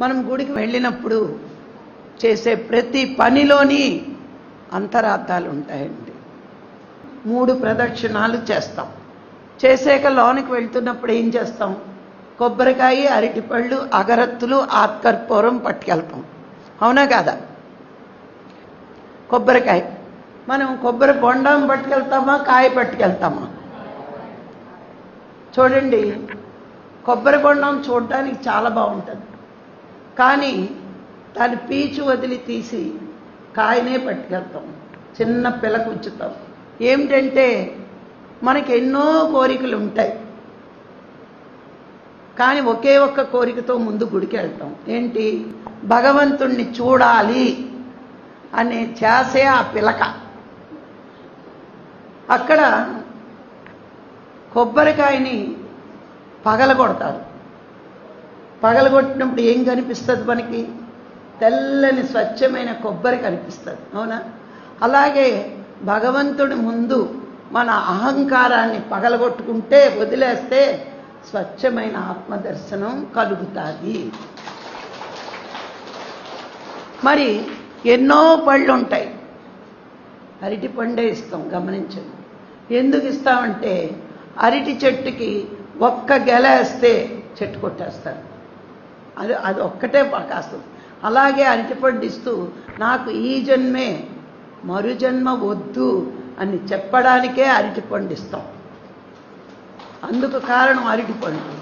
మనం గుడికి వెళ్ళినప్పుడు చేసే ప్రతి పనిలోని అంతరార్థాలు ఉంటాయండి. 3 ప్రదక్షిణాలు చేస్తాం. చేసాక లోనికి వెళ్తున్నప్పుడు ఏం చేస్తాం? కొబ్బరికాయ, అరటిపళ్ళు, అగరత్తులు, ఆత్కర్పూరం పట్టుకెళ్తాం. అవునా కాదా? కొబ్బరికాయ మనం కొబ్బరి బొండం పట్టుకెళ్తామా, కాయ పట్టుకెళ్తామా? చూడండి, కొబ్బరి బొండం చూడడానికి చాలా బాగుంటుంది, కానీ దాని పీచు వదిలి తీసి కాయనే పట్టుకెళ్తాం. చిన్న పిలకు ఉంచుతాం. ఏమిటంటే మనకి ఎన్నో కోరికలు ఉంటాయి, కానీ ఒకే ఒక్క కోరికతో ముందు గుడికి వెళ్తాం. ఏంటి? భగవంతుణ్ణి చూడాలి అనే ధ్యాసే ఆ పిలక. అక్కడ కొబ్బరికాయని పగలగొడతారు. పగలగొట్టినప్పుడు ఏం కనిపిస్తుంది మనకి? తెల్లని స్వచ్ఛమైన కొబ్బరి కనిపిస్తుంది. అవునా? అలాగే భగవంతుడి ముందు మన అహంకారాన్ని పగలగొట్టుకుంటే, వదిలేస్తే స్వచ్ఛమైన ఆత్మదర్శనం కలుగుతుంది. మరి ఎన్నో పళ్ళు ఉంటాయి, అరటి పండే ఇస్తాం. గమనించండి, ఎందుకు ఇస్తామంటే అరటి చెట్టుకి ఒక్క గెలేస్తే చెట్టు కొట్టేస్తారు. అది ఒక్కటే కాస్తుంది. అలాగే అరటిపండు ఇస్తూ నాకు ఈ జన్మే మరు జన్మ వద్దు అని చెప్పడానికే అరటిపండు ఇస్తాం. అందుకు కారణం అరటిపండు.